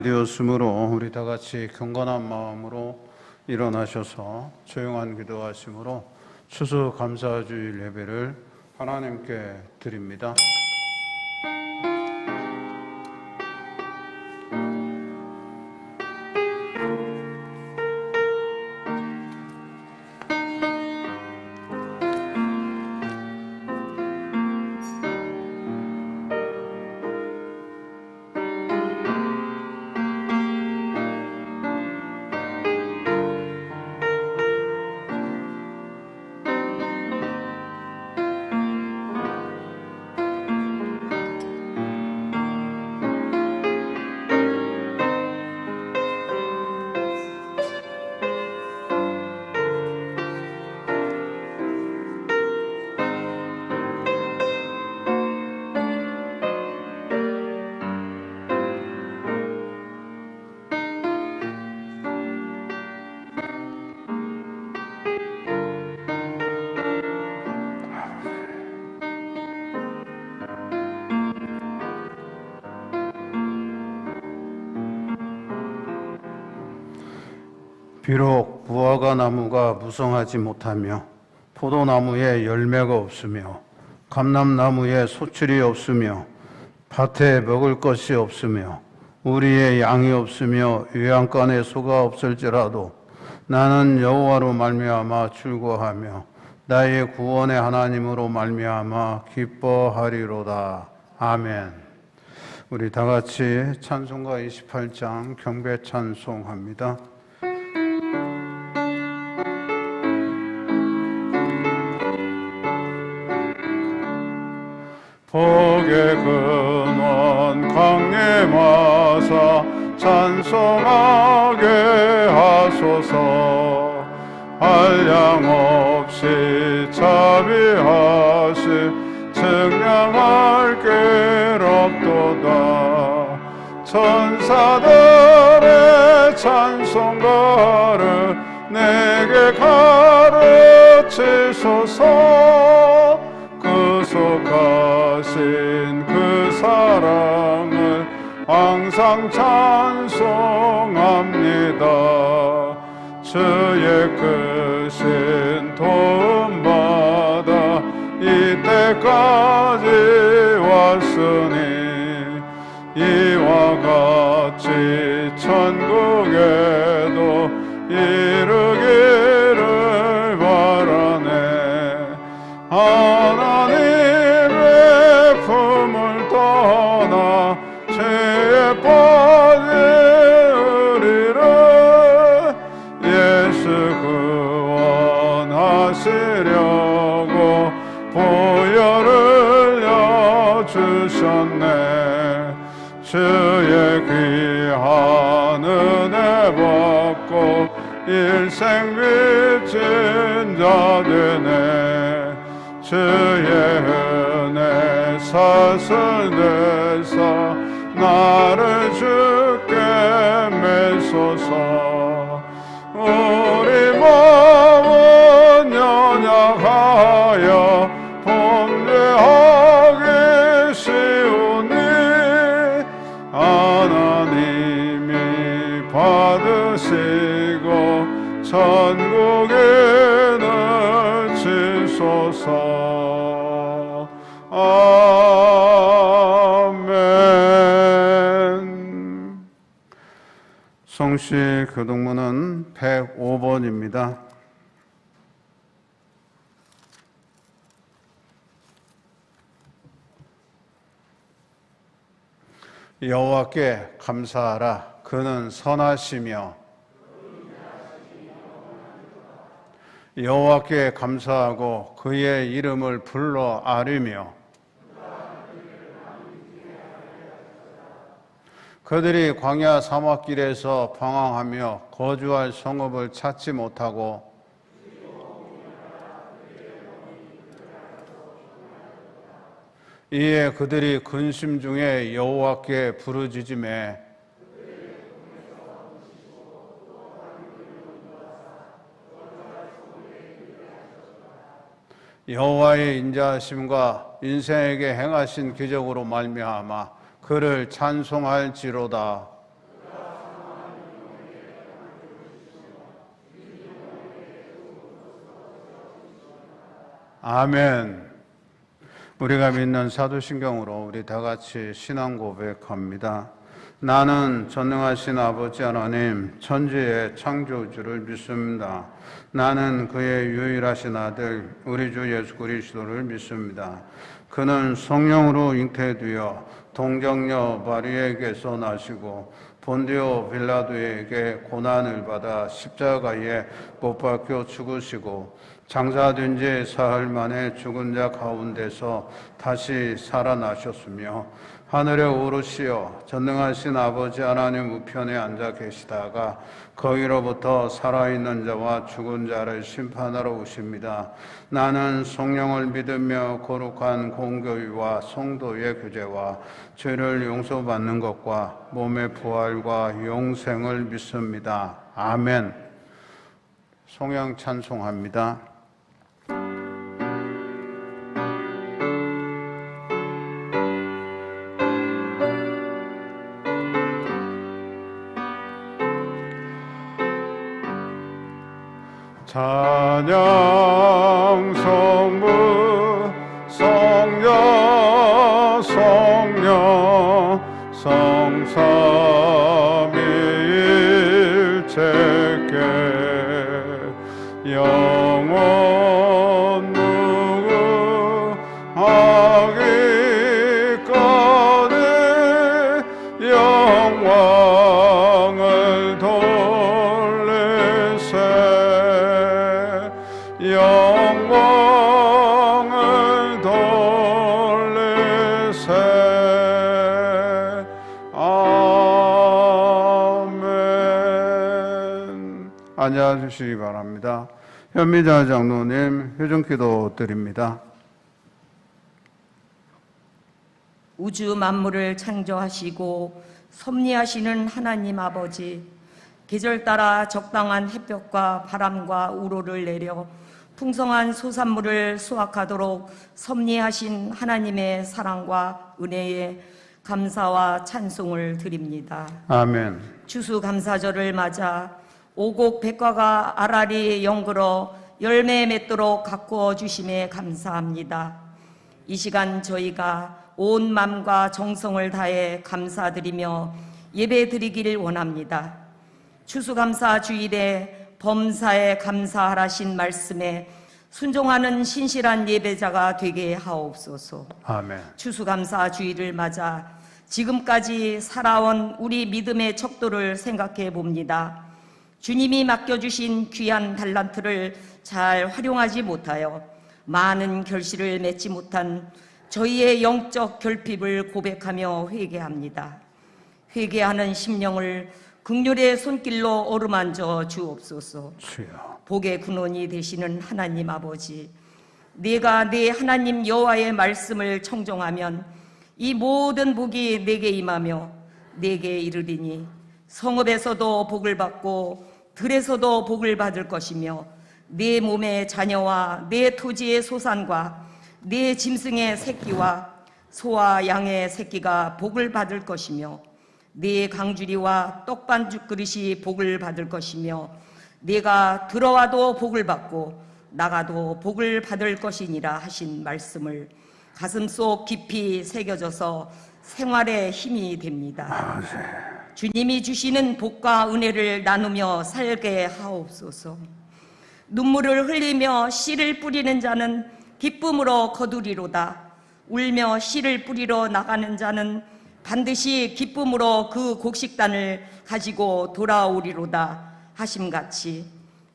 되었으므로 우리 다 같이 경건한 마음으로 일어나셔서 조용한 기도하심으로 추수감사주일 예배를 하나님께 드립니다. 비록 무화과 나무가 무성하지 못하며 포도나무에 열매가 없으며 감람나무에 소출이 없으며 밭에 먹을 것이 없으며 우리의 양이 없으며 요양간에 소가 없을지라도 나는 여호와로 말미암아 즐거워하며 나의 구원의 하나님으로 말미암아 기뻐하리로다. 아멘. 우리 다 같이 찬송가 28장 경배 찬송합니다. 복의 근원 강림하사 찬송하게 하소서. 한량 없이 자비하시 측량할 길 없도다. 천사들의 찬송가를 내게 가르치소서. 구속하신 그 사랑을 항상 찬송합니다. 주의 크신 도움받아 이때까지 왔으니 이와 같이 천국에도 이르기를 바라네. 하나님의 품을 떠나 죄에 빠진 우리를 예수 구원하시려고 보혈을 여주셨네. 주의 귀한 은혜 받고 일생 빚진 자 되네. 주의 은혜 사슬되사 나를 주께 매소서. 우리 마음은 연약하여 범죄하기 쉬우니 하나님이 받으시고 천국에 넣으시소서. 아멘. 성시 교동문은 105번입니다. 여호와께 감사하라. 그는 선하시며 여호와께 감사하고 그의 이름을 불러 아뢰며 그들이 광야 사막길에서 방황하며 거주할 성읍을 찾지 못하고 이에 그들이 근심 중에 여호와께 부르짖으매 여호와의 인자하심과 인생에게 행하신 기적으로 말미암아 그를 찬송할지로다. 아멘. 우리가 믿는 사도신경으로 우리 다 같이 신앙 고백합니다. 나는 전능하신 아버지 하나님 천지의 창조주를 믿습니다. 나는 그의 유일하신 아들 우리 주 예수 그리스도를 믿습니다. 그는 성령으로 잉태되어 동정녀 마리아에게서 나시고 본디오 빌라도에게 고난을 받아 십자가에 못 박혀 죽으시고 장사된 지 사흘 만에 죽은 자 가운데서 다시 살아나셨으며 하늘에 오르시어 전능하신 아버지 하나님 우편에 앉아 계시다가 거기로부터 살아있는 자와 죽은 자를 심판하러 오십니다. 나는 성령을 믿으며 거룩한 공교회와 성도의 교제와 죄를 용서받는 것과 몸의 부활과 영생을 믿습니다. 아멘. 성령 찬송합니다. 찬양 성부 성자 성령 성삼위일체께 영원 무궁하기까지 영광을 돌리세 영광을 돌리세. 아멘. 앉아주시기 바랍니다. 현미자 장로님 회중기도 드립니다. 우주 만물을 창조하시고 섭리하시는 하나님 아버지, 계절 따라 적당한 햇볕과 바람과 우로를 내려 풍성한 소산물을 수확하도록 섭리하신 하나님의 사랑과 은혜에 감사와 찬송을 드립니다. 아멘. 추수감사절을 맞아 오곡 백과가 알알이 연글어 열매 맺도록 가꾸어 주심에 감사합니다. 이 시간 저희가 온 마음과 정성을 다해 감사드리며 예배 드리길 원합니다. 추수감사 주일에 범사에 감사하라신 말씀에 순종하는 신실한 예배자가 되게 하옵소서. 아멘. 추수감사 주일을 맞아 지금까지 살아온 우리 믿음의 척도를 생각해 봅니다. 주님이 맡겨주신 귀한 달란트를 잘 활용하지 못하여 많은 결실을 맺지 못한 저희의 영적 결핍을 고백하며 회개합니다. 회개하는 심령을 긍휼의 손길로 어루만져 주옵소서. 주여. 복의 근원이 되시는 하나님 아버지, 내가 내 하나님 여호와의 말씀을 청종하면 이 모든 복이 내게 임하며 내게 이르리니 성읍에서도 복을 받고 들에서도 복을 받을 것이며 내 몸의 자녀와 내 토지의 소산과 내 짐승의 새끼와 소와 양의 새끼가 복을 받을 것이며 네 강주리와 떡반죽 그릇이 복을 받을 것이며 네가 들어와도 복을 받고 나가도 복을 받을 것이니라 하신 말씀을 가슴속 깊이 새겨져서 생활에 힘이 됩니다. 주님이 주시는 복과 은혜를 나누며 살게 하옵소서. 눈물을 흘리며 씨를 뿌리는 자는 기쁨으로 거두리로다. 울며 씨를 뿌리러 나가는 자는 반드시 기쁨으로 그 곡식단을 가지고 돌아오리로다 하심같이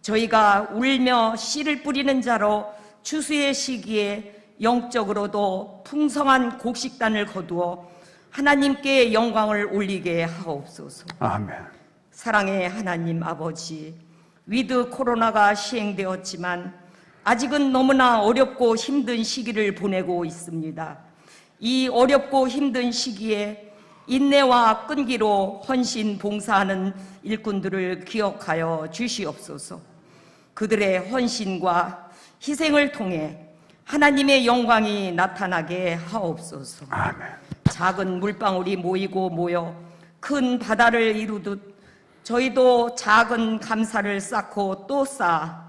저희가 울며 씨를 뿌리는 자로 추수의 시기에 영적으로도 풍성한 곡식단을 거두어 하나님께 영광을 올리게 하옵소서. 아멘. 사랑의 하나님 아버지, 위드 코로나가 시행되었지만 아직은 너무나 어렵고 힘든 시기를 보내고 있습니다. 이 어렵고 힘든 시기에 인내와 끈기로 헌신 봉사하는 일꾼들을 기억하여 주시옵소서. 그들의 헌신과 희생을 통해 하나님의 영광이 나타나게 하옵소서. 아멘. 작은 물방울이 모이고 모여 큰 바다를 이루듯 저희도 작은 감사를 쌓고 또 쌓아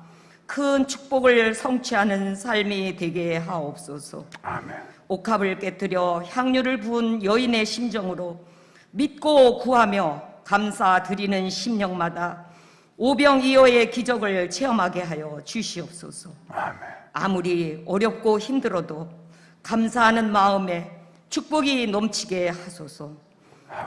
큰 축복을 성취하는 삶이 되게 하옵소서. 아멘. 옥합을 깨뜨려 향유를 부은 여인의 심정으로 믿고 구하며 감사드리는 심령마다 오병이어의 기적을 체험하게 하여 주시옵소서. 아멘. 아무리 어렵고 힘들어도 감사하는 마음에 축복이 넘치게 하소서.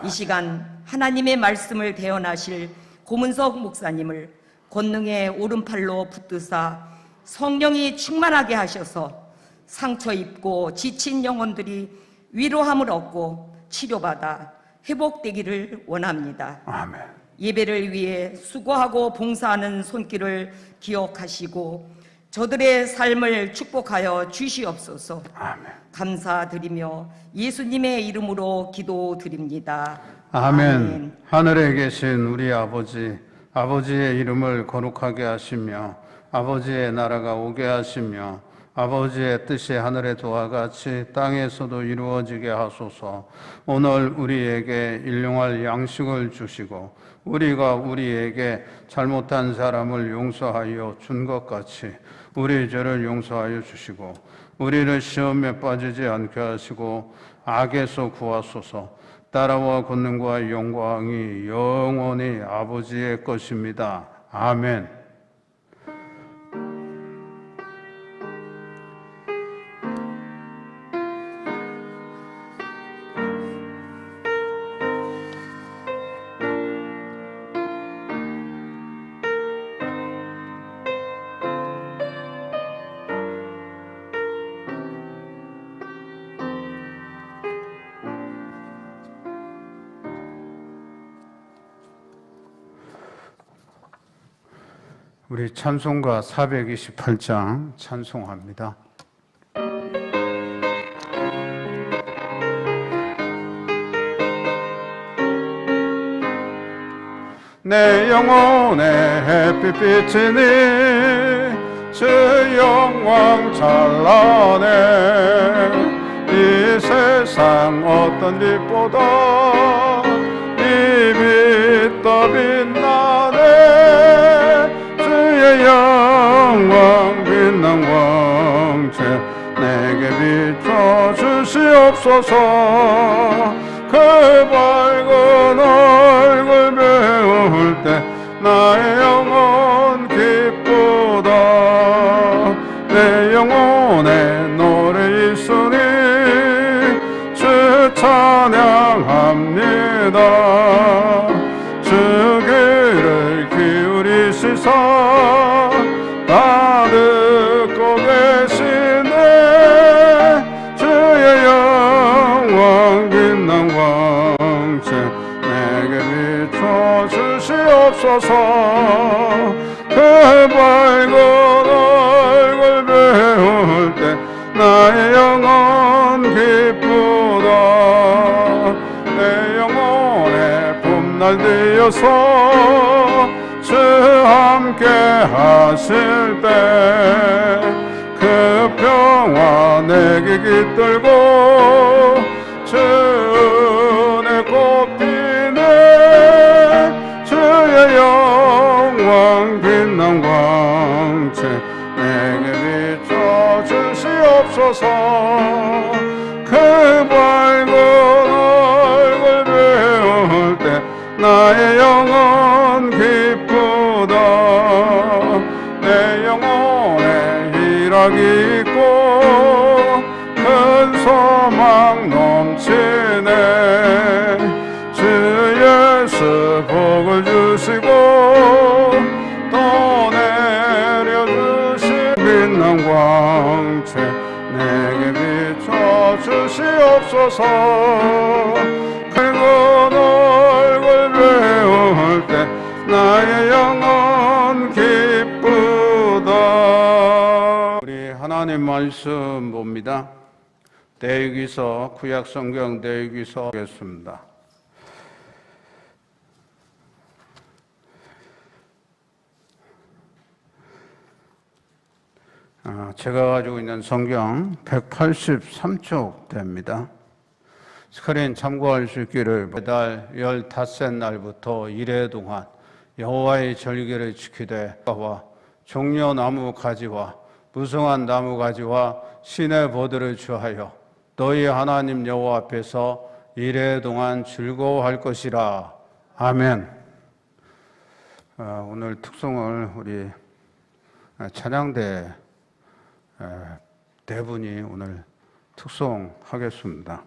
이 시간 하나님의 말씀을 대언하실 고문석 목사님을 권능의 오른팔로 붙드사 성령이 충만하게 하셔서 상처 입고 지친 영혼들이 위로함을 얻고 치료받아 회복되기를 원합니다. 아멘. 예배를 위해 수고하고 봉사하는 손길을 기억하시고 저들의 삶을 축복하여 주시옵소서. 아멘. 감사드리며 예수님의 이름으로 기도드립니다. 아멘. 하늘에 계신 우리 아버지, 아버지의 이름을 거룩하게 하시며 아버지의 나라가 오게 하시며 아버지의 뜻이 하늘의 도와 같이 땅에서도 이루어지게 하소서. 오늘 우리에게 일용할 양식을 주시고 우리가 우리에게 잘못한 사람을 용서하여 준 것 같이 우리 죄를 용서하여 주시고 우리를 시험에 빠지지 않게 하시고 악에서 구하소서. 나라와 권능과 영광이 영원히 아버지의 것입니다. 아멘. 우리 찬송가 428장 찬송합니다. 내 영혼의 햇빛 비치니 주 영광 찬란해. 이 세상 어떤 빛보다 이 빛 더 빛나네. 주의 영광 빛난 광채 내게 비춰 주시옵소서. 그 밝은 얼굴 배울 때 나의 영혼 기쁘다. 내 영혼에 노래 있으니 주 찬양합니다. 주 귀를 기울이시사 다 듣고 계시네. 주의 영광 빛난 광채 내게 비춰 주시옵소서. 그 밝은 얼굴 배울 때 나의 영혼 기쁘다. 내 영혼에 봄날 되어서 주 함께 하실 때 그 평화 내게 깃들고 주 은혜 꽃피네. 주의 영광 빛난 광채 내게 비춰 주시옵소서. 그 밝은 얼굴 배울 때 나의 영혼 기쁘다. 내 영혼에 희락이 있고 큰 소망 넘치네. 주 예수 복을 주시고 또 내려주신 빛난 광채 내게 비춰 주시옵소서. 큰 얼굴 배울 때 나의 영혼 기쁘다. 우리 하나님 말씀 봅니다. 대유기서 구약성경 대유기서 보겠습니다. 제가 가지고 있는 성경 183쪽 됩니다. 스크린 참고할 수 있기를 매달 15째 날부터 1회 동안 여호와의 절기를 지키되 와 종려나무 가지와 무성한 나무 가지와 신의 보들을 주하여 너희 하나님 여호와 앞에서 이래 동안 즐거워할 것이라. 아멘. 오늘 특송을 우리 찬양대 대분이 오늘 특송하겠습니다.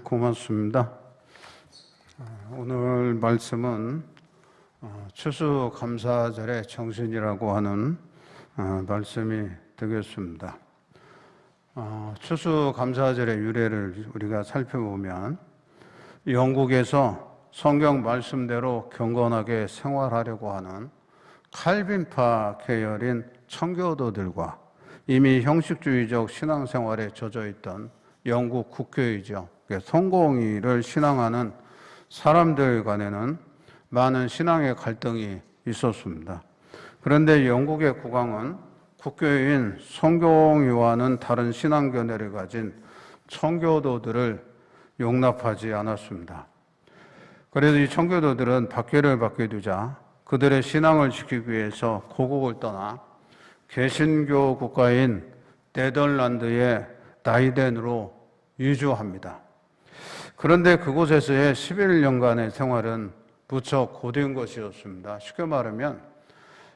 고맙습니다. 오늘 말씀은 추수감사절의 정신이라고 하는 말씀이 되겠습니다. 추수감사절의 유래를 우리가 살펴보면 영국에서 성경 말씀대로 경건하게 생활하려고 하는 칼빈파 계열인 청교도들과 이미 형식주의적 신앙생활에 젖어 있던 영국 국교이죠. 성공회를 신앙하는 사람들 간에는 많은 신앙의 갈등이 있었습니다. 그런데 영국의 국왕은 국교인 성공회와는 다른 신앙 견해를 가진 청교도들을 용납하지 않았습니다. 그래서 이 청교도들은 박해를 받게 되자 그들의 신앙을 지키기 위해서 고국을 떠나 개신교 국가인 네덜란드의 나이덴으로 이주합니다. 그런데 그곳에서의 11년간의 생활은 무척 고된 것이었습니다. 쉽게 말하면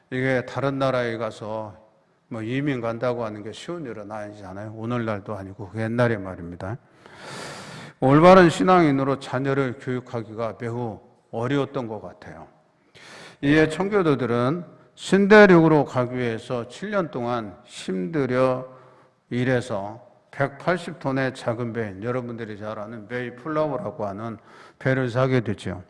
이게 다른 나라에 가서 이민 간다고 하는 게 쉬운 일은 아니잖아요. 오늘날도 아니고 그 옛날의 말입니다. 올바른 신앙인으로 자녀를 교육하기가 매우 어려웠던 것 같아요. 이에 청교도들은 신대륙으로 가기 위해서 7년 동안 힘들여 일해서 180톤의 작은 배, 여러분들이 잘 아는 메이플라워라고 하는 배를 사게 되죠.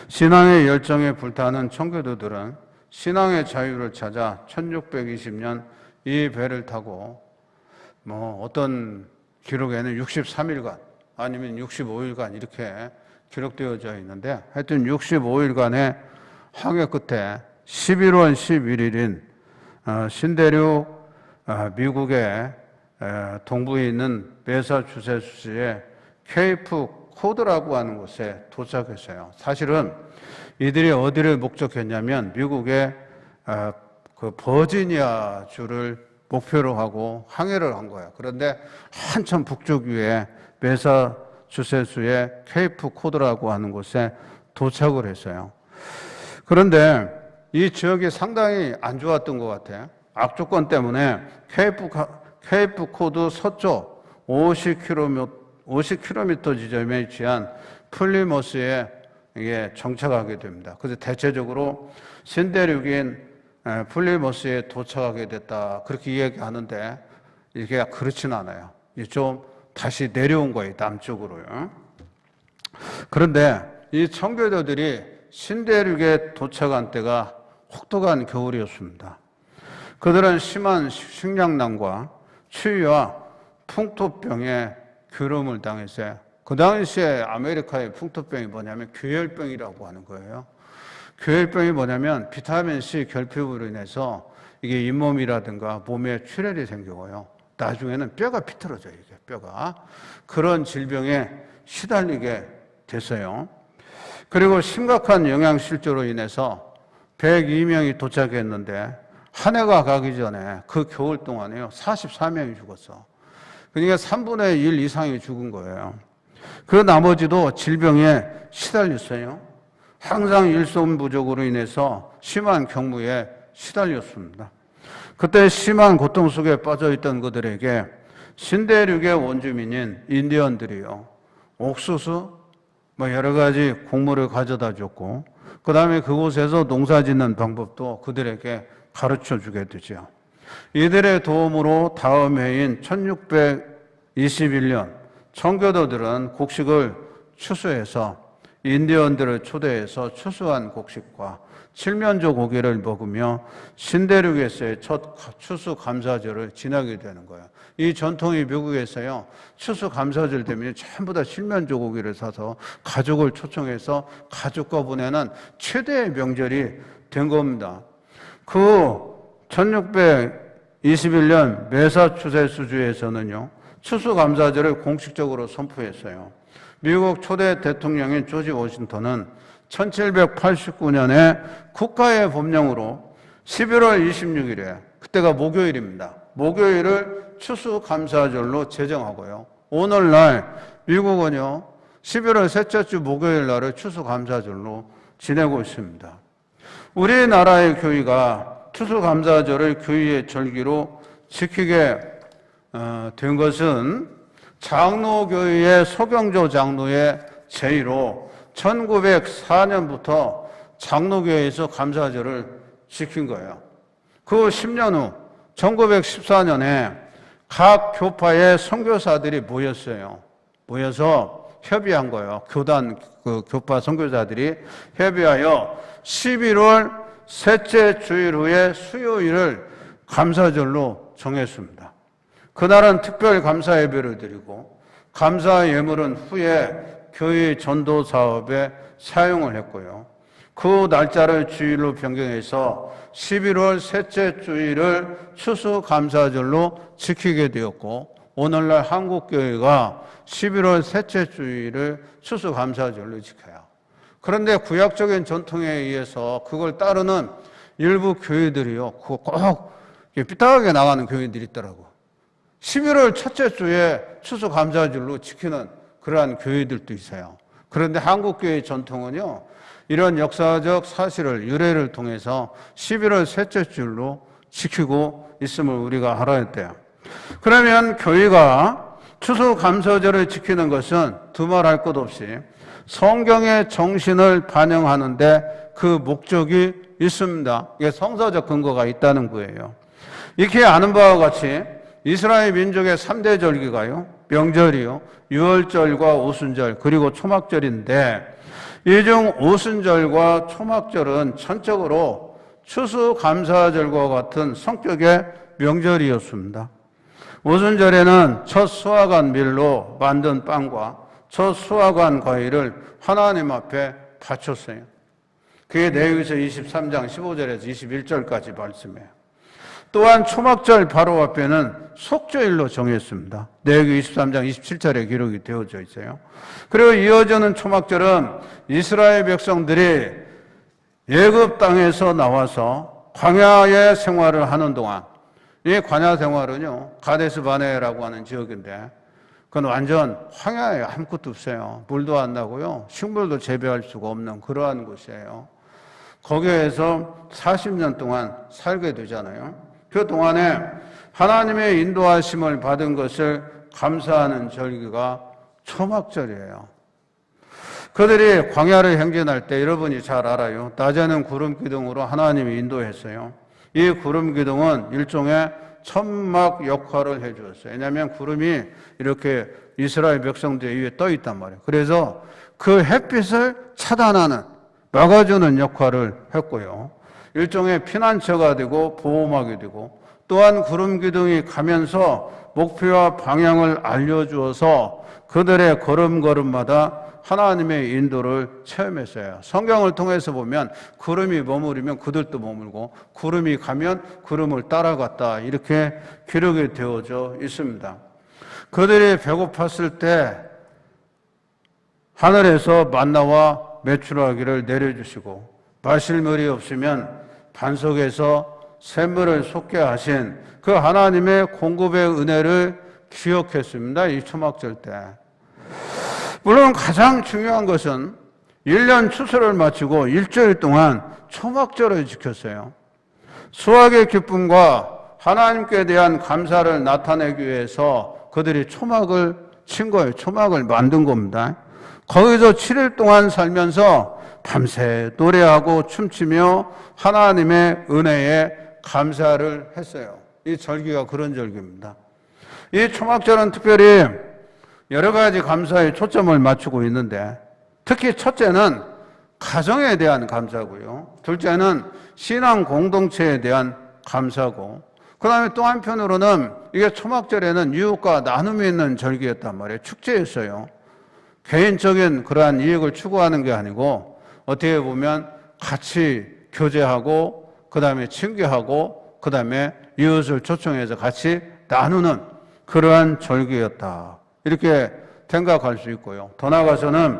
신앙의 열정에 불타는 청교도들은 신앙의 자유를 찾아 1620년 이 배를 타고 어떤 기록에는 63일간 아니면 65일간 이렇게 기록되어져 있는데 하여튼 65일간의 항해 끝에 11월 11일인 신대륙 미국의 동부에 있는 매사추세츠주의 케이프 코드라고 하는 곳에 도착했어요. 사실은 이들이 어디를 목적했냐면 미국의 그 버지니아주를 목표로 하고 항해를 한 거예요. 그런데 한참 북쪽 위에 매사추세츠의 케이프 코드라고 하는 곳에 도착을 했어요. 그런데 이 지역이 상당히 안 좋았던 것 같아요. 악조건 때문에 케이프 코드 서쪽 50km 지점에 위치한 플리머스에 정착하게 됩니다. 그래서 대체적으로 신대륙인 플리머스에 도착하게 됐다. 그렇게 이야기하는데 이게 그렇진 않아요. 좀 다시 내려온 거예요. 남쪽으로요. 그런데 이 청교도들이 신대륙에 도착한 때가 혹독한 겨울이었습니다. 그들은 심한 식량난과 추위와 풍토병에 괴로움을 당했어요. 그 당시에 아메리카의 풍토병이 뭐냐면 괴혈병이라고 하는 거예요. 괴혈병이 뭐냐면 비타민C 결핍으로 인해서 이게 잇몸이라든가 몸에 출혈이 생겨요. 나중에는 뼈가 비틀어져요. 이게 뼈가. 그런 질병에 시달리게 됐어요. 그리고 심각한 영양실조로 인해서 102명이 도착했는데 한 해가 가기 전에 그 겨울 동안에요 44명이 죽었어. 그러니까 3분의 1 이상이 죽은 거예요. 그 나머지도 질병에 시달렸어요. 항상 일손 부족으로 인해서 심한 경무에 시달렸습니다. 그때 심한 고통 속에 빠져있던 그들에게 신대륙의 원주민인 인디언들이요 옥수수 여러 가지 곡물을 가져다 줬고 그 다음에 그곳에서 농사 짓는 방법도 그들에게 가르쳐 주게 되죠. 이들의 도움으로 다음 해인 1621년 청교도들은 곡식을 추수해서 인디언들을 초대해서 추수한 곡식과 칠면조 고기를 먹으며 신대륙에서의 첫 추수 감사절을 지나게 되는 거예요. 이 전통이 미국에서요 추수 감사절 되면 전부 다 칠면조 고기를 사서 가족을 초청해서 가족과 보내는 최대의 명절이 된 겁니다. 그 1621년 매사추세츠주에서는요 추수 감사절을 공식적으로 선포했어요. 미국 초대 대통령인 조지 워싱턴은 1789년에 국가의 법령으로 11월 26일에 그때가 목요일입니다. 목요일을 추수감사절로 제정하고요. 오늘날 미국은요 11월 셋째 주 목요일 날을 추수감사절로 지내고 있습니다. 우리나라의 교회가 추수감사절을 교회의 절기로 지키게 된 것은 장로교회의 소경조 장로의 제의로 1904년부터 장로교회에서 감사절을 지킨 거예요. 그 10년 후 1914년에 각 교파의 선교사들이 모여서 협의한 거예요. 교단 교파 선교사들이 협의하여 11월 셋째 주일 후에 수요일을 감사절로 정했습니다. 그날은 특별 감사 예배를 드리고 감사 예물은 후에 교회 전도 사업에 사용을 했고요. 그 날짜를 주일로 변경해서 11월 셋째 주일을 추수감사절로 지키게 되었고, 오늘날 한국교회가 11월 셋째 주일을 추수감사절로 지켜요. 그런데 구약적인 전통에 의해서 그걸 따르는 일부 교회들이요, 그거 꼭 삐딱하게 나가는 교회들이 있더라고. 11월 첫째 주에 추수감사절로 지키는 그러한 교회들도 있어요. 그런데 한국교회의 전통은요, 이런 역사적 사실을, 유래를 통해서 11월 셋째 주일로 지키고 있음을 우리가 알아야 돼요. 그러면 교회가 추수감사절을 지키는 것은 두말할 것 없이 성경의 정신을 반영하는데 그 목적이 있습니다. 이게 성서적 근거가 있다는 거예요. 이렇게 아는 바와 같이 이스라엘 민족의 3대 절기가요, 명절이요, 유월절과 오순절, 그리고 초막절인데, 이 중 오순절과 초막절은 전적으로 추수감사절과 같은 성격의 명절이었습니다. 오순절에는 첫 수확한 밀로 만든 빵과 첫 수확한 과일을 하나님 앞에 바쳤어요. 그게 레위기서 23장 15절에서 21절까지 말씀이에요. 또한 초막절 바로 앞에는 속죄일로 정했습니다. 레위기 23장 27절에 기록이 되어져 있어요. 그리고 이어지는 초막절은 이스라엘 백성들이 애굽 땅에서 나와서 광야의 생활을 하는 동안, 이 광야 생활은요, 가데스 바네라고 하는 지역인데, 그건 완전 황야예요. 아무것도 없어요. 물도 안 나고요, 식물도 재배할 수가 없는 그러한 곳이에요. 거기에서 40년 동안 살게 되잖아요. 그 동안에 하나님의 인도하심을 받은 것을 감사하는 절기가 초막절이에요. 그들이 광야를 행진할 때 여러분이 잘 알아요. 낮에는 구름 기둥으로 하나님이 인도했어요. 이 구름 기둥은 일종의 천막 역할을 해주었어요. 왜냐하면 구름이 이렇게 이스라엘 백성들 위에 떠 있단 말이에요. 그래서 그 햇빛을 차단하는, 막아주는 역할을 했고요. 일종의 피난처가 되고 보호막이 되고, 또한 구름 기둥이 가면서 목표와 방향을 알려주어서 그들의 걸음걸음마다 하나님의 인도를 체험했어요. 성경을 통해서 보면 구름이 머무르면 그들도 머물고, 구름이 가면 구름을 따라갔다, 이렇게 기록이 되어져 있습니다. 그들이 배고팠을 때 하늘에서 만나와 메추라기를 내려주시고, 마실 물이 없으면 반석에서 샘물을 솟게 하신 그 하나님의 공급의 은혜를 기억했습니다. 이 초막절 때. 물론 가장 중요한 것은 1년 추수를 마치고 일주일 동안 초막절을 지켰어요. 수확의 기쁨과 하나님께 대한 감사를 나타내기 위해서 그들이 초막을 친 거예요. 초막을 만든 겁니다. 거기서 7일 동안 살면서 밤새 노래하고 춤추며 하나님의 은혜에 감사를 했어요. 이 절기가 그런 절기입니다. 이 초막절은 특별히 여러 가지 감사에 초점을 맞추고 있는데, 특히 첫째는 가정에 대한 감사고요, 둘째는 신앙 공동체에 대한 감사고, 그 다음에 또 한편으로는 이게 초막절에는 이웃과 나눔이 있는 절기였단 말이에요. 축제였어요. 개인적인 그러한 이익을 추구하는 게 아니고, 어떻게 보면 같이 교제하고, 그 다음에 친교하고, 그 다음에 이웃을 초청해서 같이 나누는 그러한 절기였다, 이렇게 생각할 수 있고요. 더 나아가서는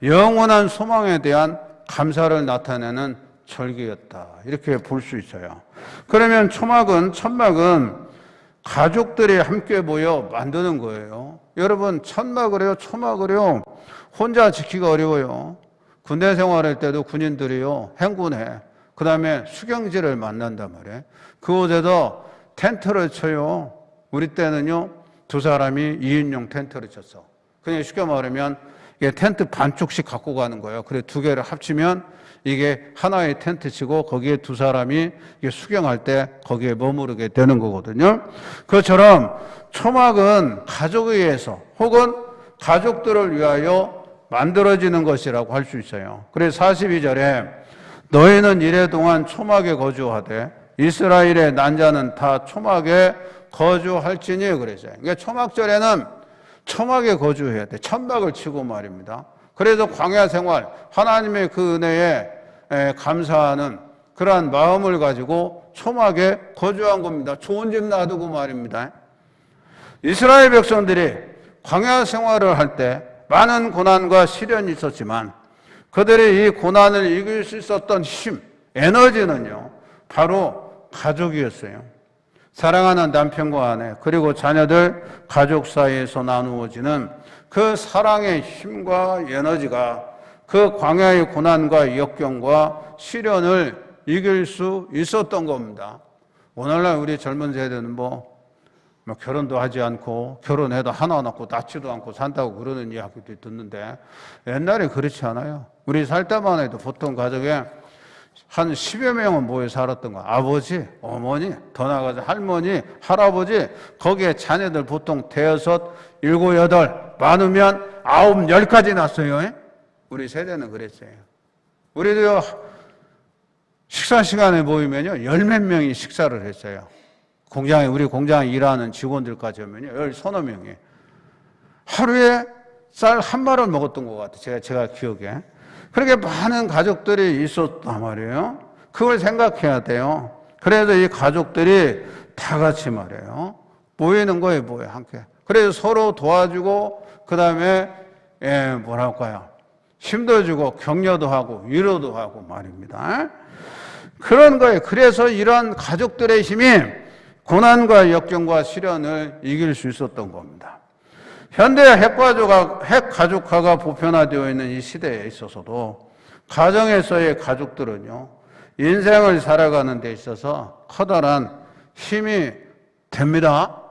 영원한 소망에 대한 감사를 나타내는 절기였다, 이렇게 볼 수 있어요. 그러면 천막은 가족들이 함께 모여 만드는 거예요. 여러분, 천막을 해요, 초막을 해요, 혼자 지키기가 어려워요. 군대 생활할 때도 군인들이요, 행군해, 그 다음에 수경지를 만난단 말이에요. 그곳에서 텐트를 쳐요. 우리 때는요, 두 사람이 2인용 텐트를 쳤어. 그냥 쉽게 말하면 이게 텐트 반쪽씩 갖고 가는 거예요. 그래 두 개를 합치면 이게 하나의 텐트 치고, 거기에 두 사람이 이게 수경할 때 거기에 머무르게 되는 거거든요. 그것처럼 초막은 가족에 의해서 혹은 가족들을 위하여 만들어지는 것이라고 할 수 있어요. 그래서 42절에 너희는 이래 동안 초막에 거주하되 이스라엘의 난 자는 다 초막에 거주할지니 그랬어요. 그러니까 초막절에는 초막에 거주해야 돼. 천막을 치고 말입니다. 그래서 광야 생활, 하나님의 그 은혜에 감사하는 그러한 마음을 가지고 초막에 거주한 겁니다. 좋은 집 놔두고 말입니다. 이스라엘 백성들이 광야 생활을 할 때 많은 고난과 시련이 있었지만 그들이 이 고난을 이길 수 있었던 힘, 에너지는요, 바로 가족이었어요. 사랑하는 남편과 아내, 그리고 자녀들, 가족 사이에서 나누어지는 그 사랑의 힘과 에너지가 그 광야의 고난과 역경과 시련을 이길 수 있었던 겁니다. 오늘날 우리 젊은 세대는 뭐 결혼도 하지 않고 결혼해도 하나 낳고 낳지도 않고 산다고 그러는 이야기도 듣는데 옛날에 그렇지 않아요. 우리 살 때만 해도 보통 가족에 한 10여 명은 모여 살았던 거. 아버지, 어머니, 더 나아가서 할머니, 할아버지, 거기에 자녀들 보통 대여섯, 일곱, 여덟, 많으면 아홉, 열까지 났어요. 우리 세대는 그랬어요. 우리도 식사 시간에 모이면요, 열 몇 명이 식사를 했어요. 우리 공장에 일하는 직원들까지 하면요, 열 서너 명이. 하루에 쌀 한 마를 먹었던 것 같아요. 제가 기억에. 그렇게 많은 가족들이 있었단 말이에요. 그걸 생각해야 돼요. 그래서 이 가족들이 다 같이 말이에요. 모이는 거예요, 함께. 그래서 서로 도와주고, 그 다음에, 뭐랄까요. 힘도 주고, 격려도 하고, 위로도 하고 말입니다. 그런 거예요. 그래서 이런 가족들의 힘이 고난과 역경과 시련을 이길 수 있었던 겁니다. 현대 핵가족화가 보편화되어 있는 이 시대에 있어서도 가정에서의 가족들은요, 인생을 살아가는 데 있어서 커다란 힘이 됩니다.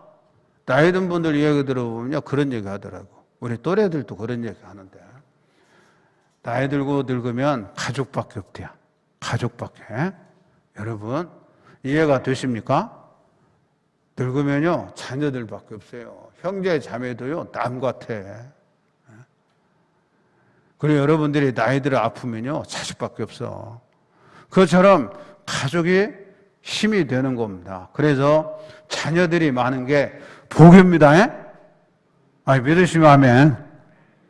나이 든 분들 이야기 들어보면요, 그런 얘기 하더라고. 우리 또래들도 그런 얘기 하는데, 나이 들고 늙으면 가족밖에 없대요. 가족밖에. 여러분, 이해가 되십니까? 늙으면요, 자녀들밖에 없어요. 형제 자매도요, 남 같아. 그리고 여러분들이 나이들 아프면요, 자식밖에 없어. 그것처럼 가족이 힘이 되는 겁니다. 그래서 자녀들이 많은 게 복입니다. 믿으시면 아멘.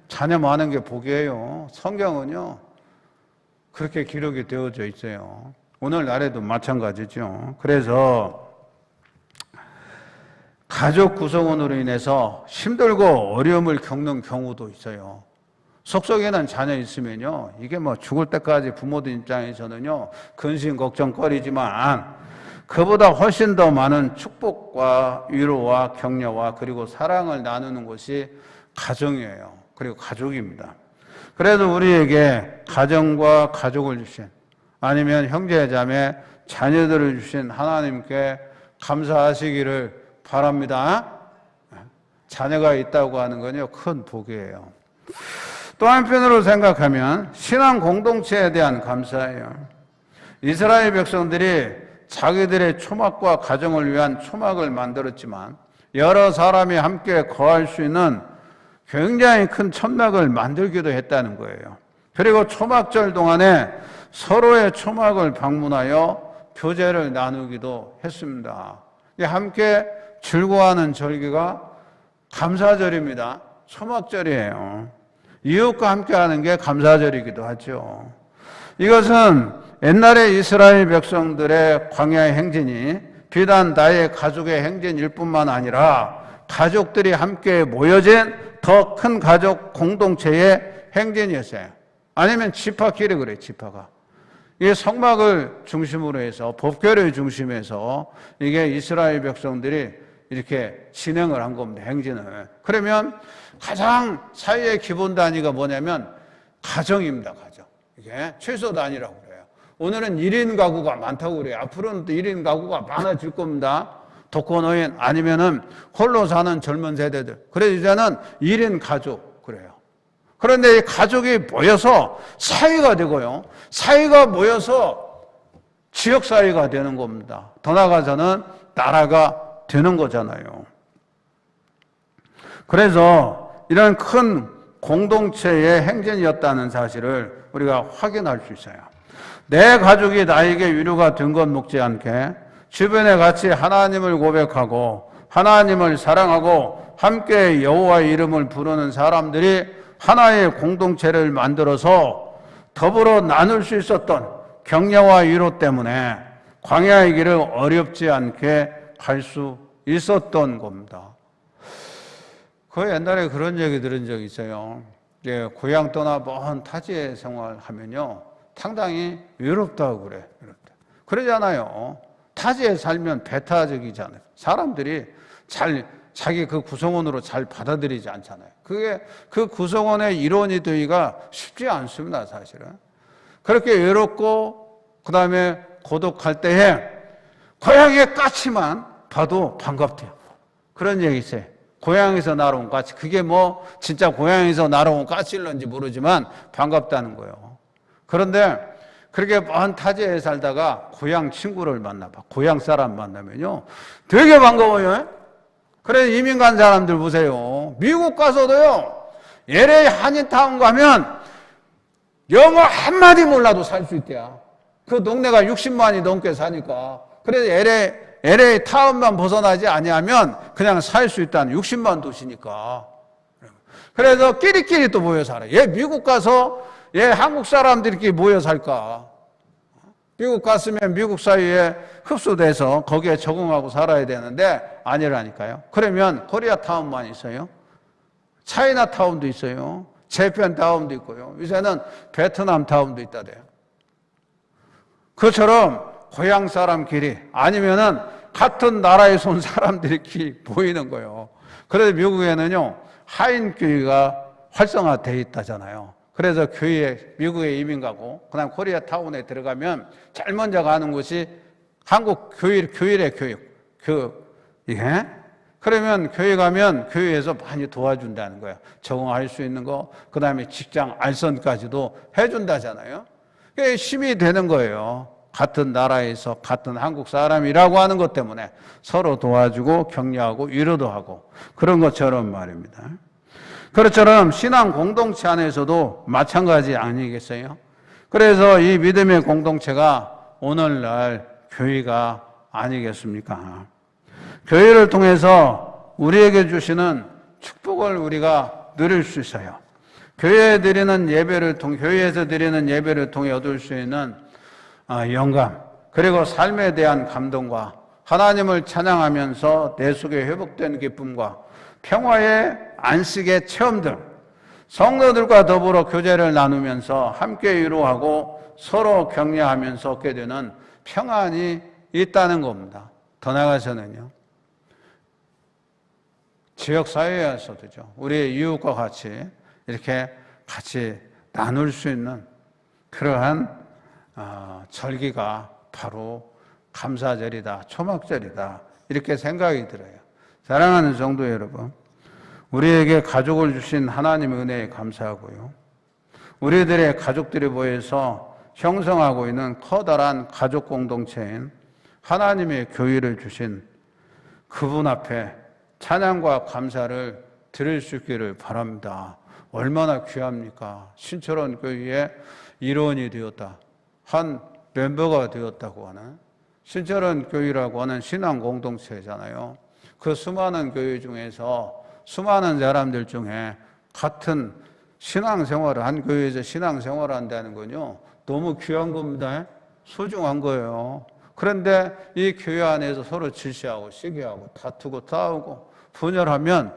자녀 많은 게 복이에요. 성경은요, 그렇게 기록이 되어져 있어요. 오늘날에도 마찬가지죠. 그래서 가족 구성원으로 인해서 힘들고 어려움을 겪는 경우도 있어요. 속속에는 자녀 있으면요, 이게 뭐 죽을 때까지 부모들 입장에서는요, 근심 걱정거리지만 그보다 훨씬 더 많은 축복과 위로와 격려와 그리고 사랑을 나누는 것이 가정이에요. 그리고 가족입니다. 그래서 우리에게 가정과 가족을 주신, 아니면 형제 자매 자녀들을 주신 하나님께 감사하시기를 바랍니다. 자녀가 있다고 하는 건요, 큰 복이에요. 또 한편으로 생각하면 신앙 공동체에 대한 감사예요. 이스라엘 백성들이 자기들의 초막과 가정을 위한 초막을 만들었지만 여러 사람이 함께 거할 수 있는 굉장히 큰 천막을 만들기도 했다는 거예요. 그리고 초막절 동안에 서로의 초막을 방문하여 교제를 나누기도 했습니다. 함께 즐거워하는 절기가 감사절입니다. 초막절이에요. 이웃과 함께하는 게 감사절이기도 하죠. 이것은 옛날에 이스라엘 백성들의 광야의 행진이 비단 나의 가족의 행진일 뿐만 아니라 가족들이 함께 모여진 더 큰 가족 공동체의 행진이었어요. 아니면 지파끼리 그래요, 지파가. 이게 성막을 중심으로 해서, 법궤를 중심해서 이게 이스라엘 백성들이 이렇게 진행을 한 겁니다, 행진을. 그러면 가장 사이의 기본 단위가 뭐냐면 가정입니다, 가정. 이게 최소 단위라고 그래요. 오늘은 1인 가구가 많다고 그래요. 앞으로는 또 1인 가구가 많아질 겁니다. 독거노인 아니면은 홀로 사는 젊은 세대들. 그래서 이제는 1인 가족 그래요. 그런데 이 가족이 모여서 사회가 되고요. 사회가 모여서 지역 사회가 되는 겁니다. 더 나아가서는 나라가 되는 거잖아요. 그래서 이런 큰 공동체의 행진이었다는 사실을 우리가 확인할 수 있어요. 내 가족이 나에게 위로가 된 것 못지않게 주변에 같이 하나님을 고백하고 하나님을 사랑하고 함께 여호와의 이름을 부르는 사람들이 하나의 공동체를 만들어서 더불어 나눌 수 있었던 격려와 위로 때문에 광야의 길을 어렵지 않게 갈 수 있었던 겁니다. 그 옛날에 그런 얘기 들은 적이 있어요. 고향 떠나 먼 타지에 생활하면요, 상당히 외롭다고 그래. 그러잖아요. 타지에 살면 배타적이잖아요. 사람들이 자기 그 구성원으로 잘 받아들이지 않잖아요. 그게 그 구성원의 일원이 되기가 쉽지 않습니다, 사실은. 그렇게 외롭고, 그 다음에 고독할 때에 고향의 까치만 봐도 반갑대요. 그런 얘기 있어요. 고향에서 날아온 까치. 그게 뭐 진짜 고향에서 날아온 까치일런지 모르지만 반갑다는 거예요. 그런데 그렇게 먼 타지에 살다가 고향 친구를 만나봐. 고향 사람 만나면요, 되게 반가워요. 그래서 이민 간 사람들 보세요. 미국 가서도요, LA 한인타운 가면 영어 한마디 몰라도 살 수 있대요. 그 동네가 60만이 넘게 사니까. 그래서 LA 타운만 벗어나지 아니하면 그냥 살 수 있다는 60만 도시니까. 그래서 끼리끼리 또 모여 살아요. 얘 미국 가서 얘 한국 사람들끼리 모여 살까? 미국 갔으면 미국 사회에 흡수돼서 거기에 적응하고 살아야 되는데 아니라니까요. 그러면 코리아타운만 있어요. 차이나타운도 있어요. 재팬타운도 있고요. 요새는 베트남타운도 있다대요. 그처럼 고향 사람끼리 아니면은 같은 나라에서 온 사람들끼리 모이는 거예요. 그래서 미국에는요, 하인교회가 활성화되어 있다잖아요. 그래서 미국에 이민 가고, 그 다음 코리아타운에 들어가면 제일 먼저 가는 곳이 한국 교일의 교육. 예? 그러면 교회 가면 교회에서 많이 도와준다는 거예요. 적응할 수 있는 거, 그 다음에 직장 알선까지도 해준다잖아요. 그게 힘이 되는 거예요. 같은 나라에서 같은 한국 사람이라고 하는 것 때문에 서로 도와주고 격려하고 위로도 하고 그런 것처럼 말입니다. 그것처럼 신앙 공동체 안에서도 마찬가지 아니겠어요? 그래서 이 믿음의 공동체가 오늘날 교회가 아니겠습니까? 교회를 통해서 우리에게 주시는 축복을 우리가 누릴 수 있어요. 교회에서 드리는 예배를 통해 얻을 수 있는 영감, 그리고 삶에 대한 감동과 하나님을 찬양하면서 내 속에 회복된 기쁨과 평화의 안식의 체험들, 성도들과 더불어 교제를 나누면서 함께 위로하고 서로 격려하면서 얻게 되는 평안이 있다는 겁니다. 더 나아가서는요, 지역사회에서도죠, 우리의 이웃과 같이 이렇게 같이 나눌 수 있는 그러한 절기가 바로 감사절이다, 초막절이다, 이렇게 생각이 들어요. 사랑하는 성도 여러분, 우리에게 가족을 주신 하나님의 은혜에 감사하고요, 우리들의 가족들이 모여서 형성하고 있는 커다란 가족 공동체인 하나님의 교회를 주신 그분 앞에 찬양과 감사를 드릴 수 있기를 바랍니다. 얼마나 귀합니까? 신철원 교회의 일원이 되었다, 한 멤버가 되었다고 하는 신철원 교회라고 하는 신앙 공동체잖아요. 그 수많은 교회 중에서 수많은 사람들 중에 같은 신앙생활을, 한 교회에서 신앙생활을 한다는 건요, 너무 귀한 겁니다. 소중한 거예요. 그런데 이 교회 안에서 서로 질시하고 시기하고 다투고 싸우고 분열하면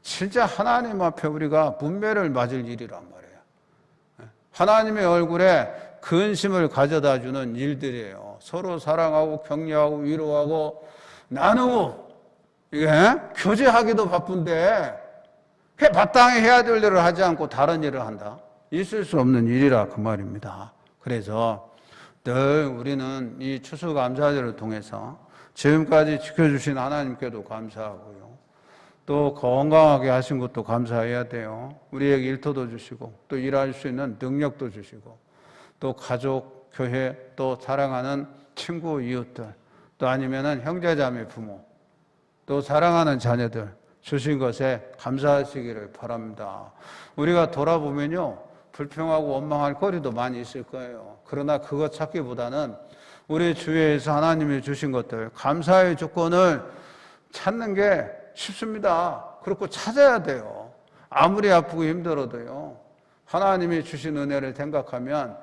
진짜 하나님 앞에 우리가 문매를 맞을 일이란 말이에요. 하나님의 얼굴에 근심을 가져다 주는 일들이에요. 서로 사랑하고 격려하고 위로하고 나누고, 이게 교제하기도 바쁜데 마땅히 해야 될 일을 하지 않고 다른 일을 한다? 있을 수 없는 일이라 그 말입니다. 그래서 늘 우리는 이 추수감사절을 통해서 지금까지 지켜주신 하나님께도 감사하고요, 또 건강하게 하신 것도 감사해야 돼요. 우리에게 일터도 주시고 또 일할 수 있는 능력도 주시고 또 가족, 교회, 또 사랑하는 친구, 이웃들, 또 아니면은 형제자매, 부모, 또 사랑하는 자녀들 주신 것에 감사하시기를 바랍니다. 우리가 돌아보면요, 불평하고 원망할 거리도 많이 있을 거예요. 그러나 그것 찾기보다는 우리 주위에서 하나님이 주신 것들, 감사의 조건을 찾는 게 쉽습니다. 그렇고 찾아야 돼요. 아무리 아프고 힘들어도요. 하나님이 주신 은혜를 생각하면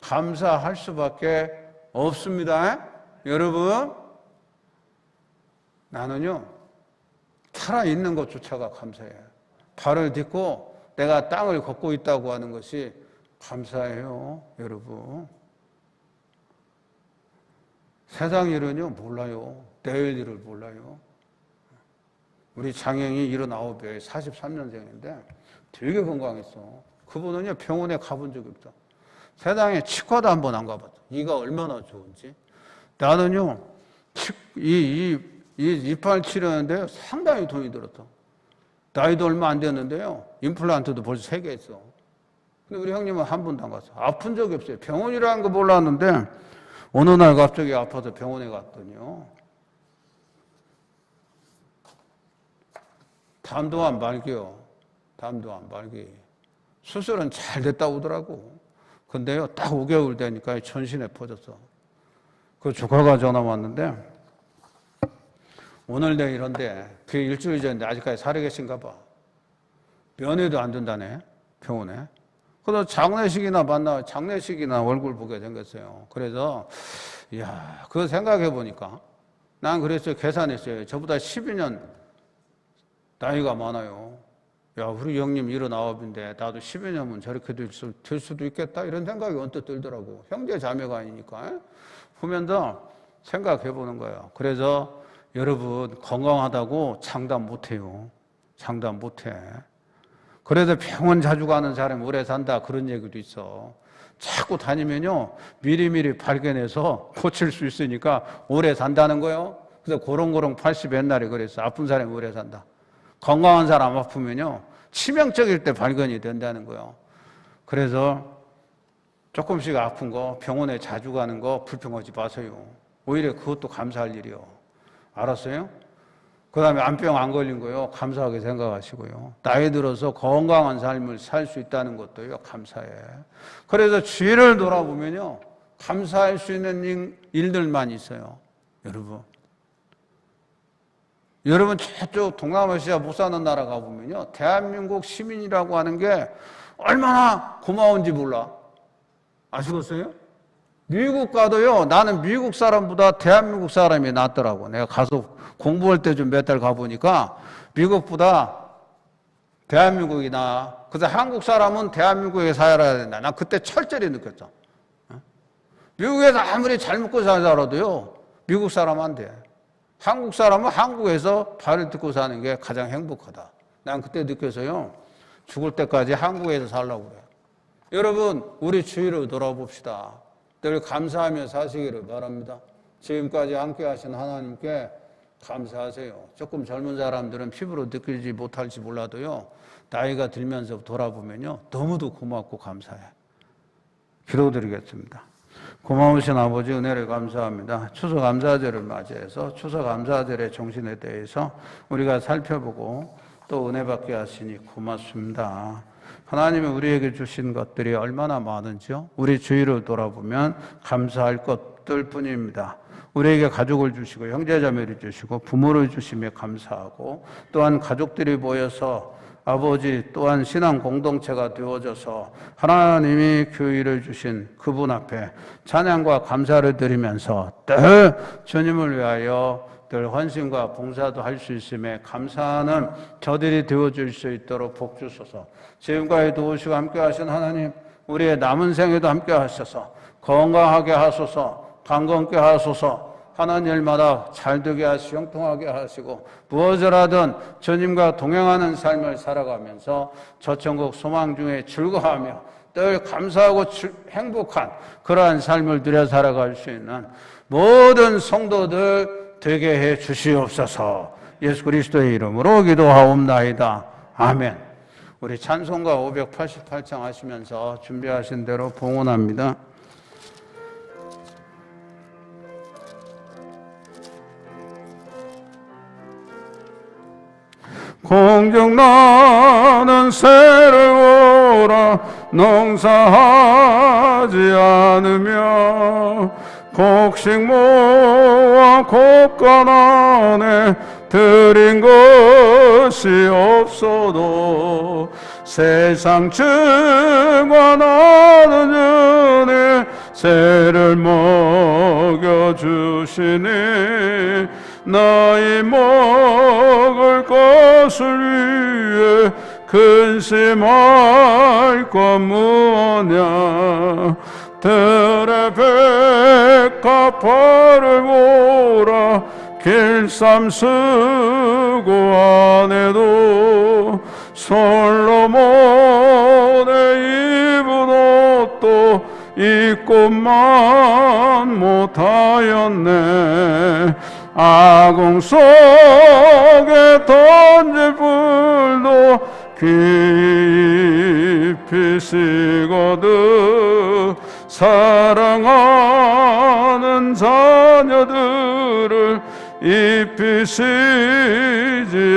감사할 수밖에 없습니다. 여러분, 나는요, 살아있는 것조차가 감사해요. 발을 딛고 내가 땅을 걷고 있다고 하는 것이 감사해요, 여러분. 세상 일은요, 몰라요. 내일 일을 몰라요. 우리 장형이 79에 43년생인데 되게 건강했어. 그분은요, 병원에 가본 적이 없다. 세상에 치과도 한 번 안 가봤다. 이가 얼마나 좋은지. 나는요, 이 이빨 치료하는데 상당히 돈이 들었다. 나이도 얼마 안 됐는데요, 임플란트도 벌써 3개 있어. 근데 우리 형님은 한 번도 안 갔어. 아픈 적이 없어요. 병원이라는 거 몰랐는데 어느 날 갑자기 아파서 병원에 갔더니요, 담도암 말기요. 담도암 말기. 수술은 잘 됐다고 하더라고. 근데요, 딱 5개월 되니까 전신에 퍼졌어. 그 조카가 전화 왔는데, 오늘 내일인데, 그게 일주일 전인데 아직까지 살아 계신가 봐. 면회도 안 된다네, 병원에. 그래서 장례식이나 얼굴 보게 생겼어요. 그래서, 이야, 그거 생각해 보니까, 난 그랬어요. 계산했어요. 저보다 12년 나이가 많아요. 야, 우리 형님 79인데 나도 12년은 저렇게 될 수도 있겠다, 이런 생각이 언뜻 들더라고. 형제 자매가 아니니까. 보면서 생각해 보는 거예요. 그래서 여러분, 건강하다고 장담 못 해요. 장담 못 해. 그래도 병원 자주 가는 사람이 오래 산다, 그런 얘기도 있어. 자꾸 다니면요, 미리미리 발견해서 고칠 수 있으니까 오래 산다는 거예요. 그래서 고롱고롱 80 옛날에 그랬어. 아픈 사람이 오래 산다. 건강한 사람 아프면요, 치명적일 때 발견이 된다는 거예요. 그래서 조금씩 아픈 거, 병원에 자주 가는 거 불평하지 마세요. 오히려 그것도 감사할 일이요. 알았어요? 그 다음에 암병 안 걸린 거요, 감사하게 생각하시고요. 나이 들어서 건강한 삶을 살 수 있다는 것도요, 감사해. 그래서 주위를 돌아보면요, 감사할 수 있는 일들만 있어요. 여러분 저쪽 동남아시아 못 사는 나라 가보면요, 대한민국 시민이라고 하는 게 얼마나 고마운지 몰라. 아시겠어요? 미국 가도요, 나는 미국 사람보다 대한민국 사람이 낫더라고. 내가 가서 공부할 때 좀 몇 달 가보니까 미국보다 대한민국이 나아. 그래서 한국 사람은 대한민국에 살아야 된다. 난 그때 철저히 느꼈죠. 미국에서 아무리 잘 먹고 살아도요, 미국 사람 안 돼. 한국 사람은 한국에서 발을 딛고 사는 게 가장 행복하다. 난 그때 느껴서요, 죽을 때까지 한국에서 살려고 그래요. 여러분, 우리 주위를 돌아봅시다. 늘 감사하며 사시기를 바랍니다. 지금까지 함께 하신 하나님께 감사하세요. 조금 젊은 사람들은 피부로 느끼지 못할지 몰라도요, 나이가 들면서 돌아보면요, 너무도 고맙고 감사해. 기도드리겠습니다. 고마우신 아버지, 은혜를 감사합니다. 추석 감사절을 맞이해서 추석 감사절의 정신에 대해서 우리가 살펴보고 또 은혜 받게 하시니 고맙습니다. 하나님이 우리에게 주신 것들이 얼마나 많은지요, 우리 주위를 돌아보면 감사할 것들 뿐입니다. 우리에게 가족을 주시고 형제자매를 주시고 부모를 주시며 감사하고, 또한 가족들이 모여서 아버지 또한 신앙 공동체가 되어져서 하나님이 교회를 주신 그분 앞에 찬양과 감사를 드리면서 늘 주님을 위하여 늘 헌신과 봉사도 할 수 있음에 감사하는 저들이 되어줄 수 있도록 복 주소서. 지금까지 도우시고 함께 하신 하나님, 우리의 남은 생에도 함께 하셔서 건강하게 하소서, 강건케 하소서, 하는 일마다 잘되게 하시고 형통하게 하시고, 무엇을 하든 주님과 동행하는 삶을 살아가면서 저천국 소망 중에 즐거워하며 늘 감사하고 행복한 그러한 삶을 누려 살아갈 수 있는 모든 성도들 되게 해 주시옵소서. 예수 그리스도의 이름으로 기도하옵나이다. 아멘. 우리 찬송가 588장 하시면서 준비하신 대로 봉헌합니다. 공중 나는 새로워라 농사하지 않으며 곡식 모아 곡간 안에 드린 것이 없어도 세상 증언하는 은혜 새를 먹여주시니 나의 먹을 것을 위해 근심할 것 무엇냐 들의 백합화를 보라 길쌈 쓰고 안 해도 솔로몬의 입은 옷도 입고만 못하였네 아궁 속에 던질 불도 깊이 시거든 사랑하는 자녀들을 입히시지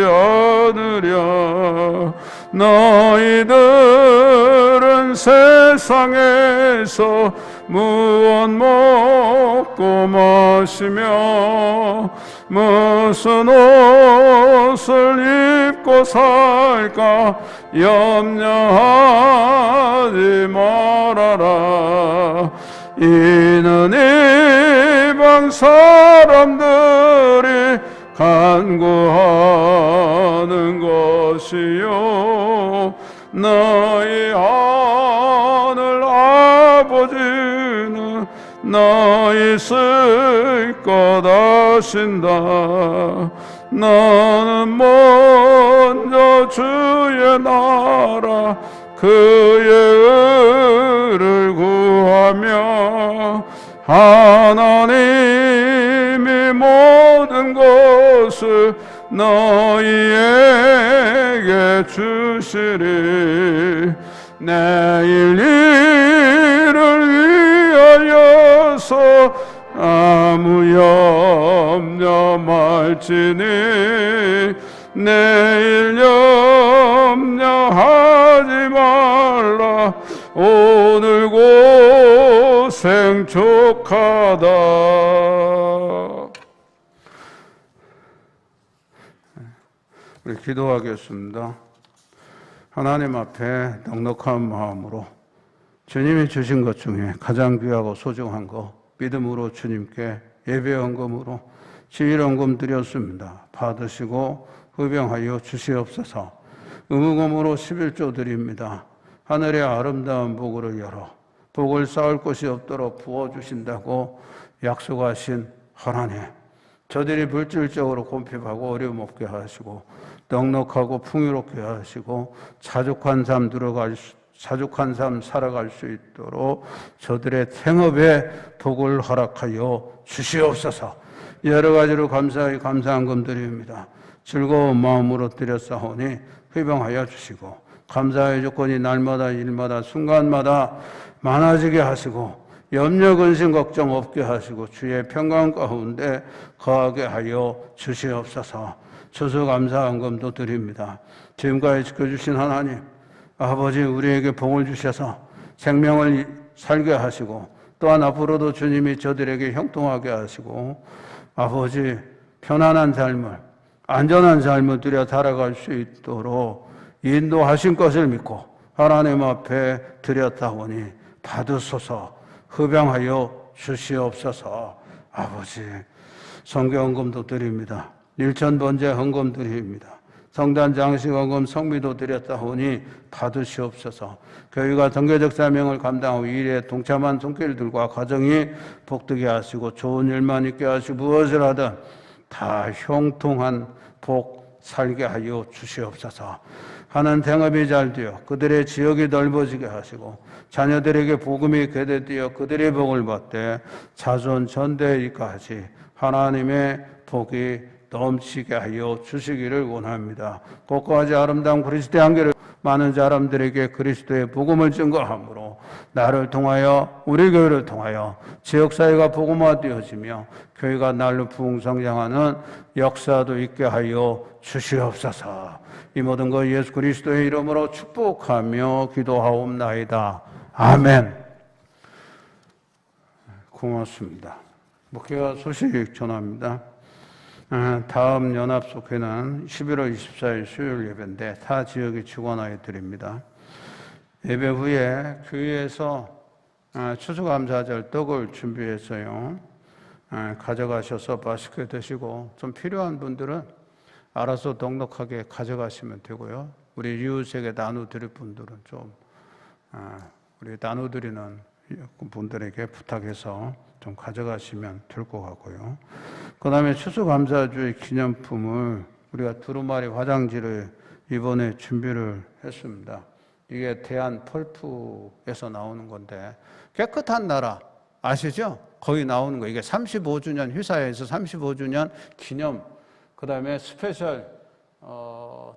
않으랴 너희들은 세상에서 무엇 먹고 마시며 무슨 옷을 입고 살까 염려하지 말아라 이는 이방 사람들이 간구하는 것이요 너희 하늘 아버지는 너희 쓸 것 아신다 너는 먼저 주의 나라 그의 의를 구하며 하나님이 모든 것을 너희에게 주시리 내일 일을 위하여서 아무 염려 말지니 내일 염려하지 말라 오늘 고생 족하다. 우리 기도하겠습니다. 하나님 앞에 넉넉한 마음으로 주님이 주신 것 중에 가장 귀하고 소중한 것 믿음으로 주님께 예배 헌금으로 지일 헌금 드렸습니다. 받으시고 흡영하여 주시옵소서. 의무금으로 11조 드립니다. 하늘의 아름다운 복으로 열어 복을 쌓을 곳이 없도록 부어주신다고 약속하신 하나님, 저들이 물질적으로 곰핍하고 어려움 없게 하시고 넉넉하고 풍요롭게 하시고 자족한 삶 살아갈 수 있도록 저들의 생업에 복을 허락하여 주시옵소서. 여러 가지로 감사한 금 드립니다. 즐거운 마음으로 드렸사오니 회병하여 주시고 감사의 조건이 날마다 일마다 순간마다 많아지게 하시고 염려 근심 걱정 없게 하시고 주의 평강 가운데 거하게 하여 주시옵소서. 추수감사 헌금도 드립니다. 지금까지 지켜주신 하나님 아버지 우리에게 복을 주셔서 생명을 살게 하시고 또한 앞으로도 주님이 저들에게 형통하게 하시고 아버지 편안한 삶을 안전한 삶을 들여 살아갈 수 있도록 인도하신 것을 믿고 하나님 앞에 드렸다오니 받으소서. 흡양하여 주시옵소서. 아버지 성경헌금도 드립니다. 일천번제 헌금 드립니다. 성단 장식 헌금 성미도 드렸다오니 받으시옵소서. 교회가 정교적 사명을 감당하고 일에 동참한 손길들과 가정이 복되게 하시고 좋은 일만 있게 하시고 무엇을 하든 다 형통한 복 살게 하여 주시옵소서. 하는 생업이 잘 되어 그들의 지역이 넓어지게 하시고 자녀들에게 복음이 궤대되어 그들의 복을 받되 자손 전대까지 하나님의 복이 넘치게 하여 주시기를 원합니다. 곳곳이 아름다운 그리스도의 한계를 많은 사람들에게 그리스도의 복음을 증거함으로 나를 통하여 우리 교회를 통하여 지역사회가 복음화되어지며 교회가 날로 부흥성장하는 역사도 있게 하여 주시옵소서. 이 모든 것 예수 그리스도의 이름으로 축복하며 기도하옵나이다. 아멘. 고맙습니다. 목회가 소식 전합니다. 다음 연합속회는 11월 24일 수요일 예배인데 타 지역에 직원하여 드립니다. 예배 후에 교회에서 추수감사절 떡을 준비해서요. 가져가셔서 맛있게 드시고 좀 필요한 분들은 알아서 넉넉하게 가져가시면 되고요. 우리 이웃에게 나눠드릴 분들은 좀 우리 나눠드리는 분들에게 부탁해서 좀 가져가시면 될 것 같고요. 그 다음에 추수감사주의 기념품을 우리가 두루마리 화장지를 이번에 준비를 했습니다. 이게 대한 펄프에서 나오는 건데 깨끗한 나라 아시죠? 거기 나오는 거. 이게 35주년 회사에서 35주년 기념 그 다음에 스페셜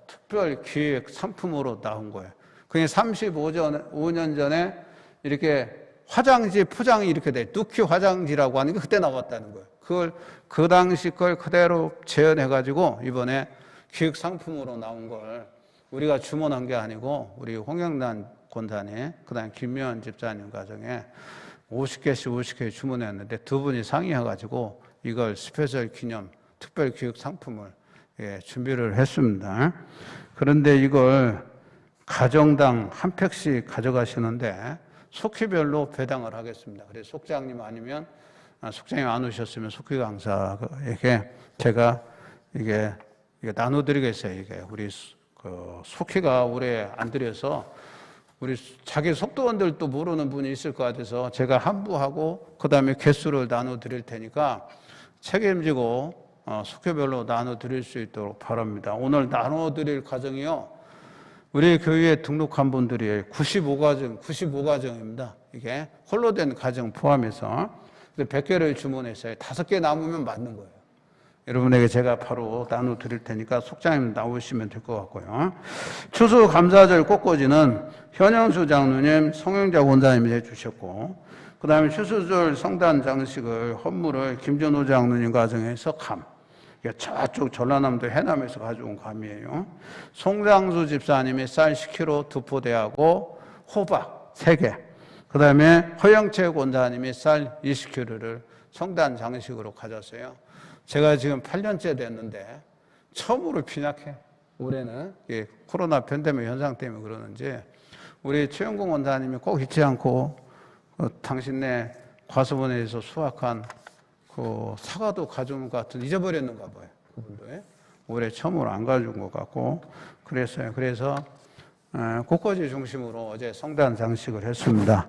특별 기획 상품으로 나온 거예요. 그게 35년 전에 이렇게 화장지 포장이 이렇게 돼. 뚜키 화장지라고 하는 게 그때 나왔다는 거예요. 그걸 그 당시 걸 그대로 재현해가지고 이번에 기획 상품으로 나온 걸 우리가 주문한 게 아니고 우리 홍영란 권사님, 그 다음 김미연 집사님 가정에 50개씩 주문했는데 두 분이 상의해가지고 이걸 스페셜 기념 특별 기획 상품을 준비를 했습니다. 그런데 이걸 가정당 한 팩씩 가져가시는데 속회별로 배당을 하겠습니다. 그래서 속장님 아니면 속장님 안 오셨으면 속회 강사에게 제가 이게 나눠드리겠어요. 이게 우리 속회가 오래 안 드려서 우리 자기 속도원들도 모르는 분이 있을 것 같아서 제가 한부하고 그 다음에 개수를 나눠드릴 테니까 책임지고 속회별로 나눠드릴 수 있도록 바랍니다. 오늘 나눠드릴 가정이요. 우리 교회에 등록한 분들이 95가정입니다. 이게 홀로 된 가정 포함해서 100개를 주문했어요. 5개 남으면 맞는 거예요. 여러분에게 제가 바로 나눠드릴 테니까 속장님 나오시면 될 것 같고요. 추수감사절 꽃꽂이는 현영수 장로님, 성영자 권사님이 해주셨고 그 다음에 추수절 성단 장식을 헌물을 김전호 장로님 가정에서 감, 저쪽 전라남도 해남에서 가져온 감이에요. 송장수 집사님이 쌀 10kg 두포대하고 호박 3개, 그 다음에 허영채 권사님이 쌀 20kg를 성단 장식으로 가졌어요. 제가 지금 8년째 됐는데 처음으로 빈약해. 올해는 코로나 팬데믹 현상 때문에 그러는지 우리 최영공 원사님이 꼭 잊지 않고 당신네 과수원에서 수확한 그 사과도 가져온 것 같은 잊어버렸는가 봐요. 그분도 올해 처음으로 안 가져온 것 같고 그랬어요. 그래서 꽃꽂이 중심으로 어제 성단 장식을 했습니다.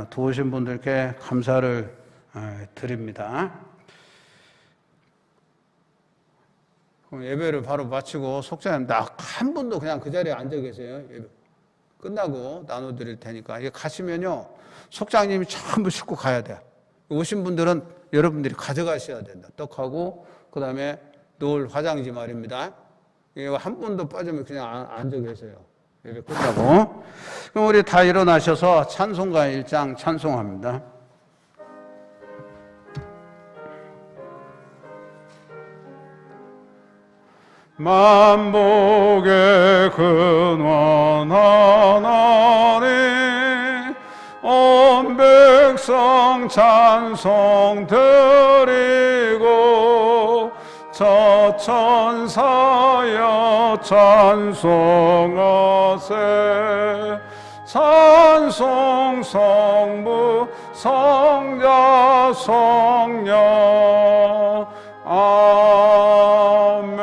도우신 분들께 감사를 드립니다. 예배를 바로 마치고 속장님 딱 한 분도 그냥 그 자리에 앉아 계세요. 예배 끝나고 나눠드릴 테니까. 이게 가시면요 속장님이 전부 싣고 가야 돼요. 오신 분들은 여러분들이 가져가셔야 된다. 떡하고 그 다음에 놓을 화장지 말입니다. 이거 한 분도 빠지면 그냥 앉아 계세요. 예배 끝나고. 그럼 우리 다 일어나셔서 찬송가 1장 찬송합니다. 만복의 근원 하나님 온 백성 찬송 드리고 저 천사여 찬송하세 찬송 성부 성자 성령 아멘.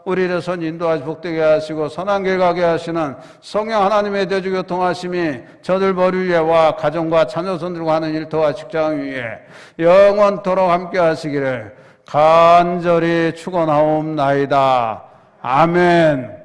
우리를 선 인도하시 복되게 하시고 선한 길 가게 하시는 성령 하나님의 대주 교통하심이 저들 머리 위에와 가정과 자녀손들과 하는 일터와 직장 위에 영원토록 함께 하시기를 간절히 축원하옵나이다. 아멘.